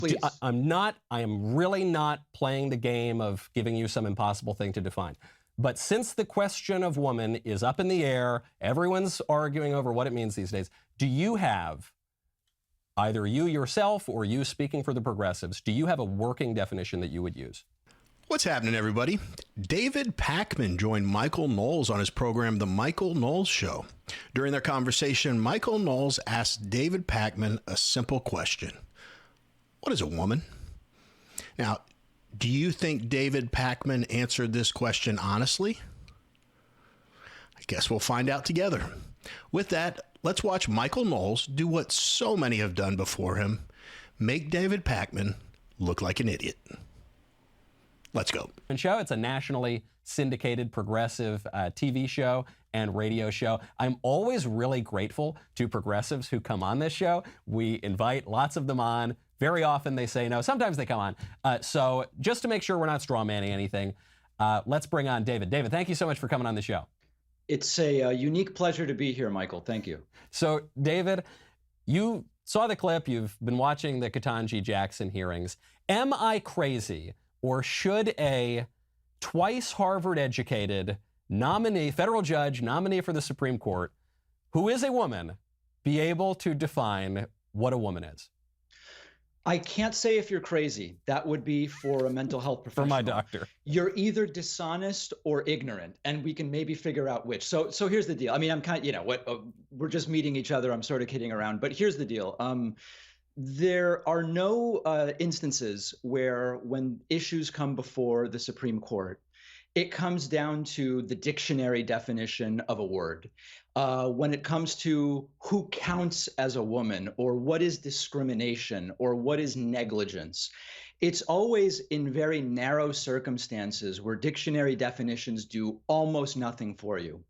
Please. I am really not playing the game of giving you some impossible thing to define. But since the question of woman is up in the air, everyone's arguing over what it means these days, do you have, either you yourself or you speaking for the progressives, do you have a working definition that you would use? What's happening, everybody? David Pakman joined Michael Knowles on his program, The Michael Knowles Show. During their conversation, Michael Knowles asked David Pakman a simple question. What is a woman? Now, do you think David Pakman answered this question honestly? I guess we'll find out together. With that, let's watch Michael Knowles do what so many have done before him, make David Pakman look like an idiot. Let's go. Show. It's a nationally syndicated progressive TV show and radio show. I'm always really grateful to progressives who come on this show. We invite lots of them on. Very often they say no. Sometimes they come on. So just to make sure we're not straw manning anything, let's bring on David. David, thank you so much for coming on the show. It's a unique pleasure to be here, Michael. Thank you. So, David, you saw the clip. You've been watching the Ketanji Jackson hearings. Am I crazy? Or should a twice Harvard-educated nominee, federal judge, nominee for the Supreme Court, who is a woman, be able to define what a woman is? I can't say if you're crazy. That would be for a mental health professional. For my doctor. You're either dishonest or ignorant, and we can maybe figure out which. So here's the deal. I mean, I'm kind of, we're just meeting each other. I'm sort of kidding around, but here's the deal. There are no instances where when issues come before the Supreme Court, it comes down to the dictionary definition of a word. When it comes to who counts as a woman, or what is discrimination, or what is negligence, it's always in very narrow circumstances where dictionary definitions do almost nothing for you.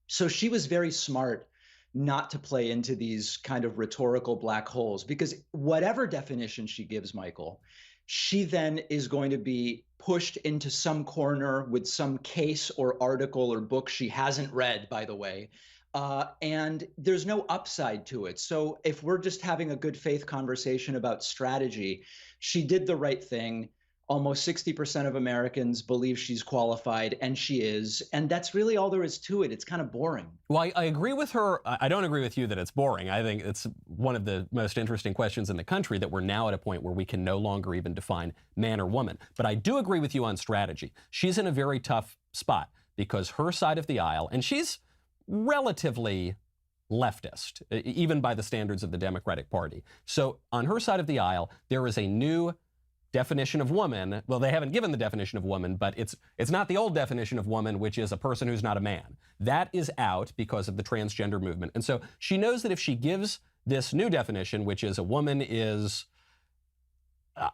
So she was very smart not to play into these kind of rhetorical black holes, because whatever definition she gives, Michael, she then is going to be pushed into some corner with some case or article or book she hasn't read, by the way, and there's no upside to it. So if we're just having a good faith conversation about strategy, she did the right thing. Almost 60% of Americans believe she's qualified, and she is. And that's really all there is to it. It's kind of boring. Well, I agree with her. I don't agree with you that it's boring. I think it's one of the most interesting questions in the country, that we're now at a point where we can no longer even define man or woman. But I do agree with you on strategy. She's in a very tough spot because her side of the aisle, and she's relatively leftist, even by the standards of the Democratic Party. So on her side of the aisle, there is a new definition of woman. Well, they haven't given the definition of woman, but it's not the old definition of woman, which is a person who's not a man. That is out because of the transgender movement. And so she knows that if she gives this new definition, which is a woman is,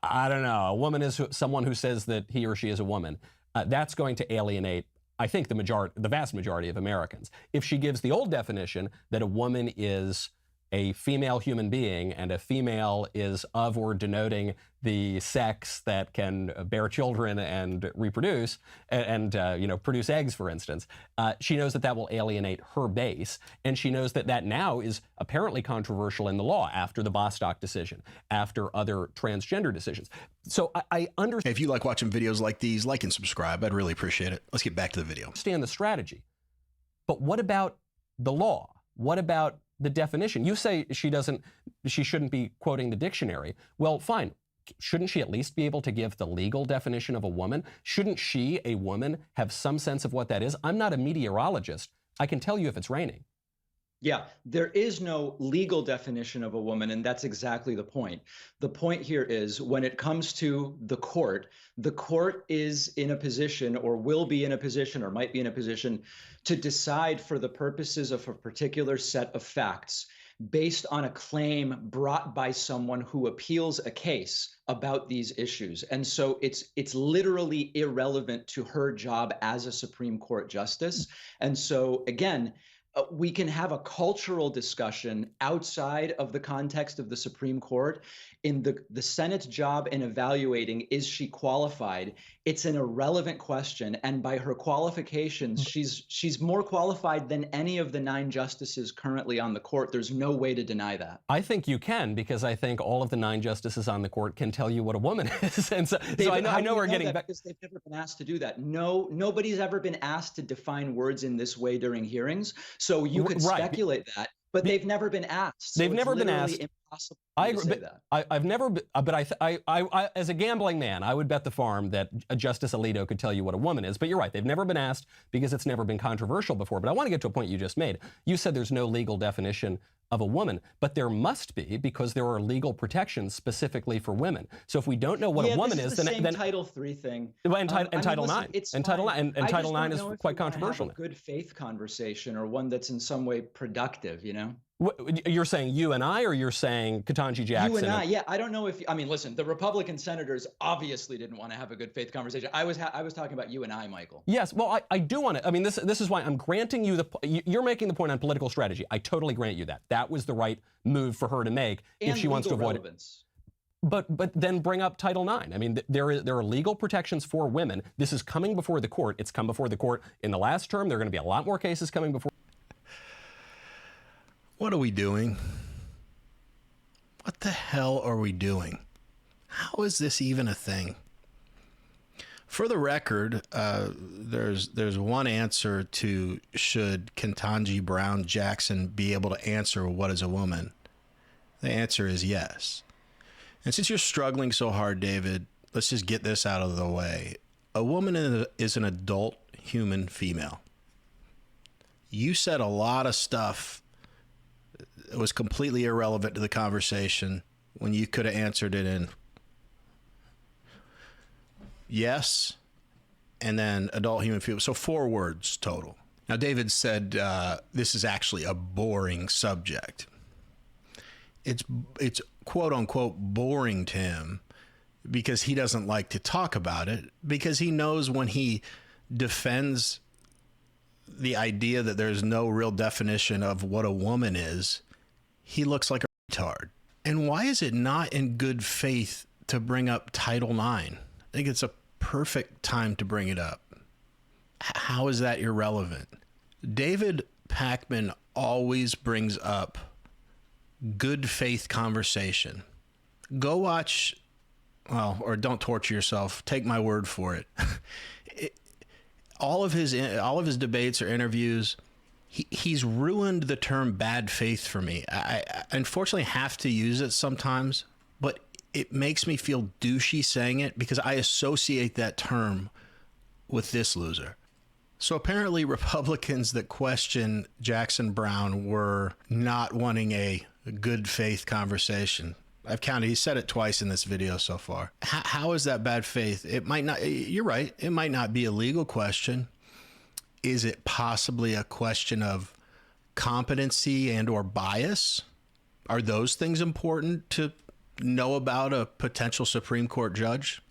I don't know, a woman is someone who says that he or she is a woman, that's going to alienate, I think, the vast majority of Americans. If she gives the old definition that a woman is a female human being, and a female is of or denoting the sex that can bear children and reproduce and produce eggs, for instance, she knows that that will alienate her base, and she knows that that now is apparently controversial in the law after the Bostock decision, after other transgender decisions. So I understand. If you like watching videos like these, like and subscribe. I'd really appreciate it. Let's get back to the video. Understand the strategy, but what about the law? What about the definition? You say she shouldn't be quoting the dictionary. Well, fine. Shouldn't she at least be able to give the legal definition of a woman? Shouldn't she, a woman, have some sense of what that is? I'm not a meteorologist. I can tell you if it's raining. Yeah, there is no legal definition of a woman, and that's exactly the point. The point here is when it comes to the court is in a position, or will be in a position, or might be in a position to decide for the purposes of a particular set of facts based on a claim brought by someone who appeals a case about these issues. And so it's literally irrelevant to her job as a Supreme Court justice. And so again, we can have a cultural discussion outside of the context of the Supreme Court. In the Senate's job in evaluating, is she qualified? It's an irrelevant question, and by her qualifications, she's more qualified than any of the 9 justices currently on the court. There's no way to deny that. I think you can, because I think all of the 9 justices on the court can tell you what a woman is. And so I know we're getting back. Because they've never been asked to do that. No, nobody's ever been asked to define words in this way during hearings. So you could speculate that, but they've never been asked. So they've never been asked. Impossible. I agree, but I've never, but I, as a gambling man, I would bet the farm that Justice Alito could tell you what a woman is. But you're right, they've never been asked because it's never been controversial before. But I want to get to a point you just made. You said there's no legal definition of a woman, but there must be, because there are legal protections specifically for women. So if we don't know what a woman is, then Title III thing. And Title IX. And Title IX is quite controversial. Have a good faith conversation, or one that's in some way productive, you know? You're saying you and I, or you're saying Ketanji Jackson? You and I, yeah. I don't know if, I mean, listen, the Republican senators obviously didn't want to have a good faith conversation. I was talking about you and I, Michael. Yes, well, I do want to, I mean, this is why I'm granting you you're making the point on political strategy. I totally grant you that. That was the right move for her to make if she wants to avoid relevance. But then bring up Title IX. I mean, there are legal protections for women. This is coming before the court. It's come before the court in the last term. There are going to be a lot more cases coming before. What are we doing? What the hell are we doing? How is this even a thing? For the record, there's one answer to should Ketanji Brown Jackson be able to answer what is a woman. The answer is yes. And since you're struggling so hard, David, let's just get this out of the way. A woman is an adult human female. You said a lot of stuff that was completely irrelevant to the conversation when you could have answered it in yes, and then adult human female. So 4 words total. Now, David said this is actually a boring subject. It's quote unquote boring to him because he doesn't like to talk about it, because he knows when he defends the idea that there's no real definition of what a woman is, he looks like a retard. And why is it not in good faith to bring up Title IX? I think it's a perfect time to bring it up. How is that irrelevant? David Pakman always brings up good faith conversation. Go watch, well, or don't torture yourself. Take my word for it. All of his debates or interviews, he's ruined the term bad faith for me. I unfortunately have to use it sometimes, but it makes me feel douchey saying it because I associate that term with this loser. So apparently Republicans that question Jackson Brown were not wanting a good faith conversation. I've counted, he said it twice in this video so far. How is that bad faith? It might not, you're right, it might not be a legal question. Is it possibly a question of competency and or bias? Are those things important to know about a potential Supreme Court judge?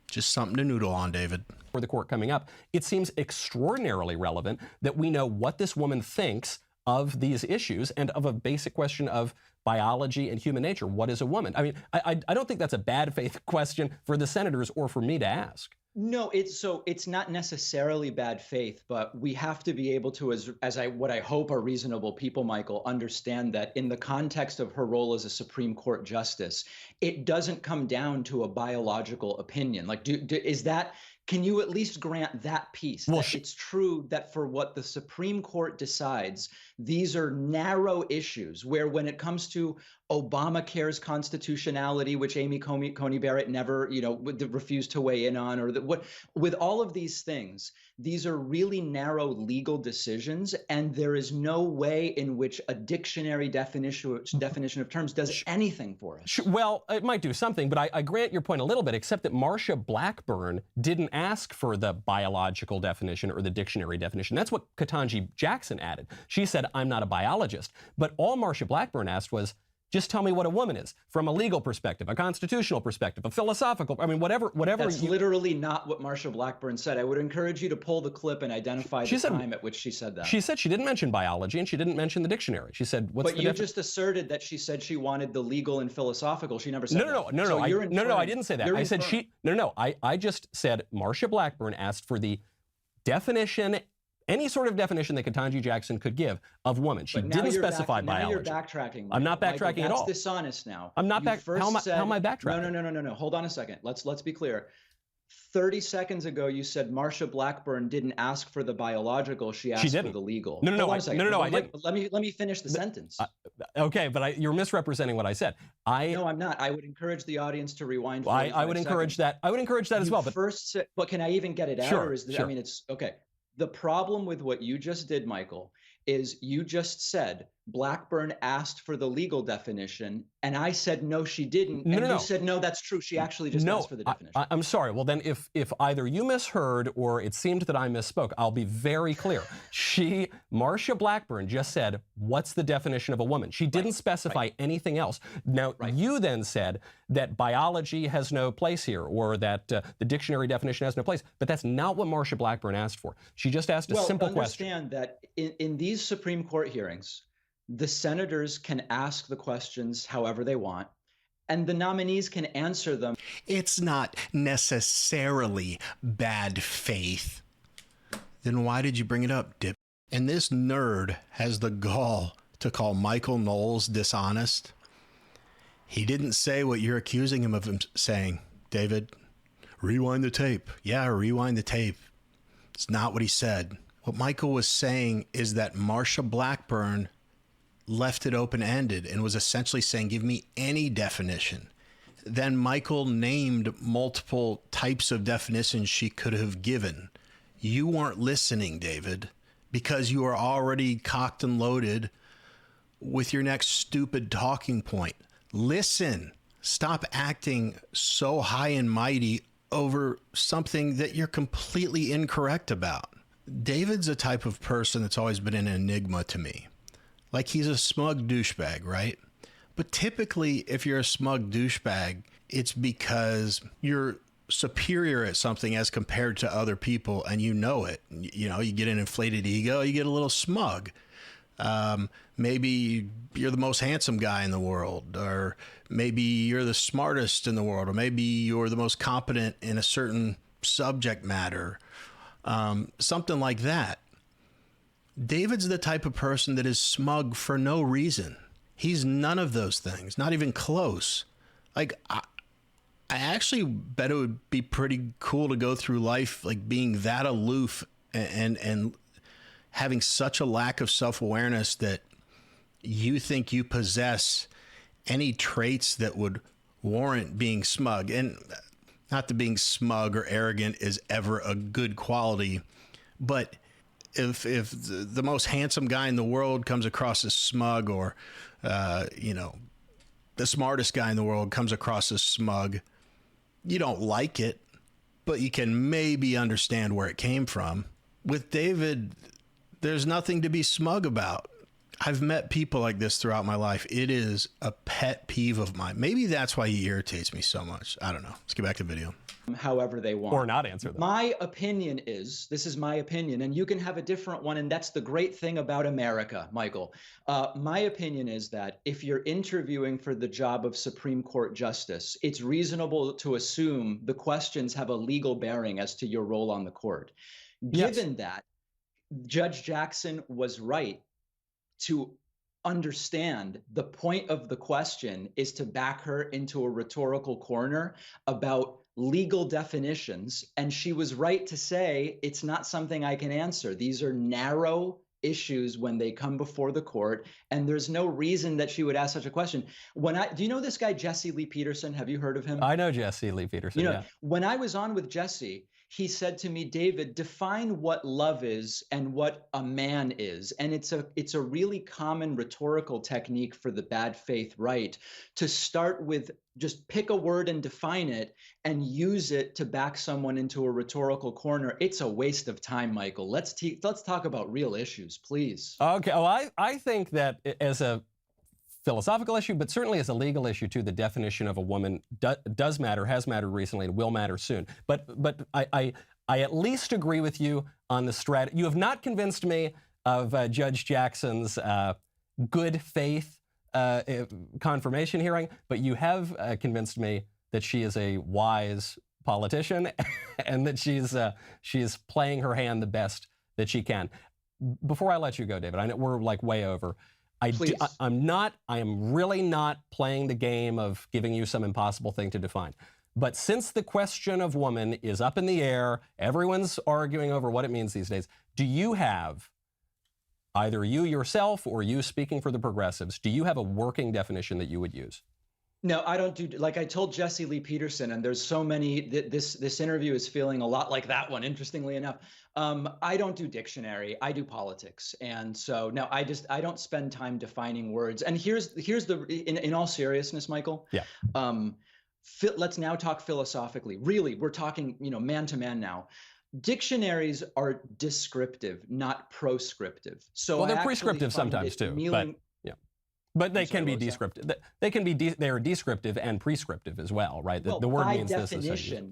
Just something to noodle on, David. For the court coming up, it seems extraordinarily relevant that we know what this woman thinks of these issues and of a basic question of biology and human nature. What is a woman? I mean, I don't think that's a bad faith question for the senators or for me to ask. No, it's not necessarily bad faith, but we have to be able to, what I hope are reasonable people, Michael, understand that in the context of her role as a Supreme Court justice, it doesn't come down to a biological opinion. Like, can you at least grant that piece? Well, that it's true that for what the Supreme Court decides, these are narrow issues where when it comes to Obamacare's constitutionality, which Amy Coney Barrett never, refused to weigh in on, or with all of these things, these are really narrow legal decisions, and there is no way in which a dictionary definition of terms does anything for us. Well, it might do something, but I grant your point a little bit, except that Marcia Blackburn didn't ask for the biological definition or the dictionary definition. That's what Ketanji Jackson added. She said, I'm not a biologist. But all Marcia Blackburn asked was, Just tell me what a woman is from a legal perspective, a constitutional perspective, a philosophical, I mean, whatever. That's literally not what Marsha Blackburn said. I would encourage you to pull the clip and identify the time at which she said that. She said she didn't mention biology and she didn't mention the dictionary. She said, what's the But you just asserted that she said she wanted the legal and philosophical. She never said that. No, I didn't say that. I said I just said Marsha Blackburn asked for the definition, any sort of definition that Ketanji Jackson could give of woman. She didn't specify biology. Now you're backtracking. I'm not backtracking at all. That's dishonest now. I'm not back. How am I backtracking? No. Hold on a second. Let's be clear. 30 seconds ago, you said Marsha Blackburn didn't ask for the biological. She asked for the legal. No, I didn't. Let me finish the sentence. Okay, but you're misrepresenting what I said. No, I'm not. I would encourage the audience to rewind. I would encourage that. I would encourage that as well. But can I even get it out? Sure. I mean, it's okay. The problem with what you just did, Michael, is you just said Blackburn asked for the legal definition, and I said no, she didn't. And you said no, that's true. She actually just asked for the definition. I'm sorry. Well, then if either you misheard or it seemed that I misspoke, I'll be very clear. Marsha Blackburn just said, what's the definition of a woman? She didn't specify anything else. Now, you then said that biology has no place here, or that the dictionary definition has no place. But that's not what Marsha Blackburn asked for. She just asked a simple question. Understand that in these Supreme Court hearings, the senators can ask the questions however they want, and the nominees can answer them. It's not necessarily bad faith. Then why did you bring it up, Dip? And this nerd has the gall to call Michael Knowles dishonest. He didn't say what you're accusing him of saying. David, rewind the tape. Yeah, rewind the tape. It's not what he said. What Michael was saying is that Marsha Blackburn left it open-ended and was essentially saying, give me any definition. Then Michael named multiple types of definitions she could have given. You weren't listening, David, because you are already cocked and loaded with your next stupid talking point. Listen. Stop acting so high and mighty over something that you're completely incorrect about. David's a type of person that's always been an enigma to me. Like, he's a smug douchebag, right? But typically, if you're a smug douchebag, it's because you're superior at something as compared to other people, and you know it. You know, you get an inflated ego, you get a little smug. Maybe you're the most handsome guy in the world, or maybe you're the smartest in the world, or maybe you're the most competent in a certain subject matter, something like that. David's the type of person that is smug for no reason. He's none of those things, not even close. Like, I actually bet it would be pretty cool to go through life like being that aloof and having such a lack of self-awareness that you think you possess any traits that would warrant being smug. And not that being smug or arrogant is ever a good quality, but if the most handsome guy in the world comes across as smug, or the smartest guy in the world comes across as smug, you don't like it, but you can maybe understand where it came from. With David, there's nothing to be smug about. I've met people like this throughout my life. It is a pet peeve of mine. Maybe that's why he irritates me so much. I don't know. Let's get back to the video. However they want. Or not answer them. My opinion is, this is my opinion, and you can have a different one, and that's the great thing about America, Michael. My opinion is that if you're interviewing for the job of Supreme Court Justice, it's reasonable to assume the questions have a legal bearing as to your role on the court. Given that, Judge Jackson was right to understand the point of the question is to back her into a rhetorical corner about legal definitions. And she was right to say, it's not something I can answer. These are narrow issues when they come before the court, and there's no reason that she would ask such a question. Do you know this guy, Jesse Lee Peterson? Have you heard of him? I know Jesse Lee Peterson, When I was on with Jesse, he said to me, David, define what love is and what a man is. And it's a really common rhetorical technique for the bad faith right to start with just pick a word and define it and use it to back someone into a rhetorical corner. It's a waste of time, Michael. Let's talk about real issues, please. Okay. Well, I think that as a philosophical issue, but certainly as a legal issue too. The definition of a woman does matter, has mattered recently, and will matter soon. But I at least agree with you on the strategy. You have not convinced me of Judge Jackson's good faith confirmation hearing, but you have convinced me that she is a wise politician and that she's playing her hand the best that she can. Before I let you go, David, I know we're like way over. I am really not playing the game of giving you some impossible thing to define. But since the question of woman is up in the air, everyone's arguing over what it means these days, do you have, either you yourself or you speaking for the progressives, do you have a working definition that you would use? No, I don't do, like I told Jesse Lee Peterson, and there's so many, this interview is feeling a lot like that one, interestingly enough. I don't do dictionary, I do politics. And so, no, I don't spend time defining words. And here's the, in all seriousness, Michael, yeah. Let's now talk philosophically. Really, we're talking, man to man now. Dictionaries are descriptive, not proscriptive. So well, they're prescriptive sometimes too. But they can be descriptive. They are descriptive and prescriptive as well, right? The word means this.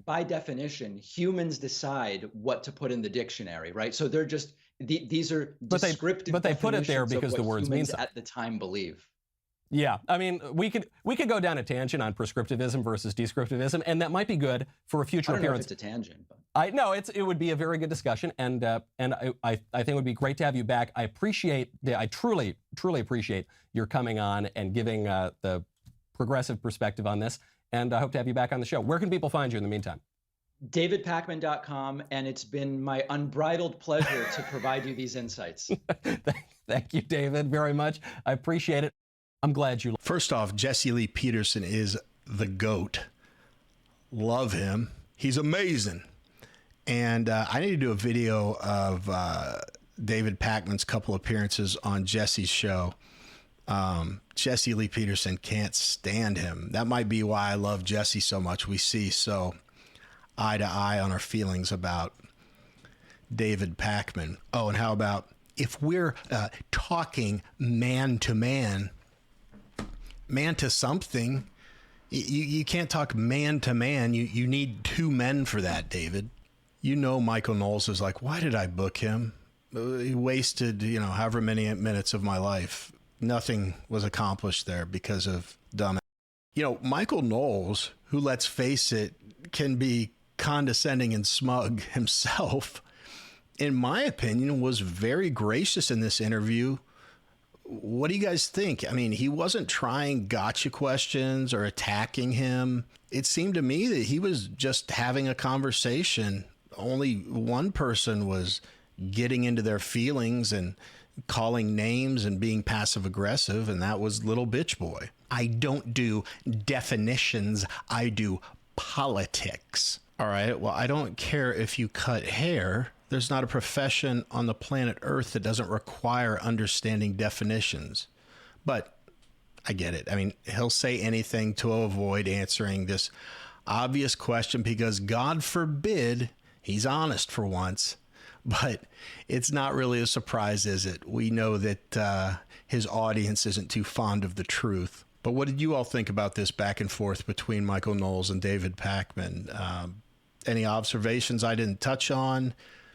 By definition, humans decide what to put in the dictionary, right? So they're just these are descriptive. But they put it there because the words mean something. At the time, believe. Yeah, I mean, we could go down a tangent on prescriptivism versus descriptivism, and that might be good for a future appearance. I don't know if it's a tangent, but it would be a very good discussion, and I think it would be great to have you back. I truly appreciate your coming on and giving the progressive perspective on this, and I hope to have you back on the show. Where can people find you in the meantime? DavidPakman.com, and it's been my unbridled pleasure to provide you these insights. Thank you, David, very much. I appreciate it. I'm glad you. First off, Jesse Lee Peterson is the GOAT. Love him. He's amazing. And I need to do a video of David Pakman's couple appearances on Jesse's show. Jesse Lee Peterson can't stand him. That might be why I love Jesse so much. We see so eye to eye on our feelings about David Pakman. Oh, and how about if we're talking man to man, man to something, you can't talk man to man. You need two men for that, David. Michael Knowles is like, why did I book him? He wasted, however many minutes of my life. Nothing was accomplished there because of dumb. Michael Knowles, who, let's face it, can be condescending and smug himself, in my opinion, was very gracious in this interview. What do you guys think? I mean, he wasn't trying gotcha questions or attacking him. It seemed to me that he was just having a conversation. Only one person was getting into their feelings and calling names and being passive aggressive, and that was little bitch boy. I don't do definitions. I do politics. All right. Well, I don't care if you cut hair. There's not a profession on the planet Earth that doesn't require understanding definitions. But I get it. I mean, he'll say anything to avoid answering this obvious question because, God forbid, he's honest for once. But it's not really a surprise, is it? We know that his audience isn't too fond of the truth. But what did you all think about this back and forth between Michael Knowles and David Pakman? Any observations I didn't touch on?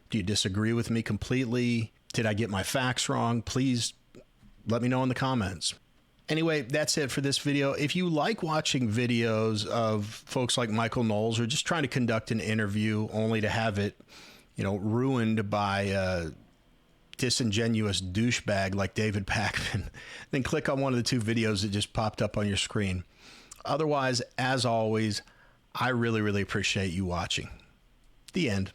Do you disagree with me completely? Did I get my facts wrong? Please let me know in the comments. Anyway, that's it for this video. If you like watching videos of folks like Michael Knowles or just trying to conduct an interview only to have it, ruined by a disingenuous douchebag like David Pakman, then click on one of the two videos that just popped up on your screen. Otherwise, as always, I really, really appreciate you watching. The end.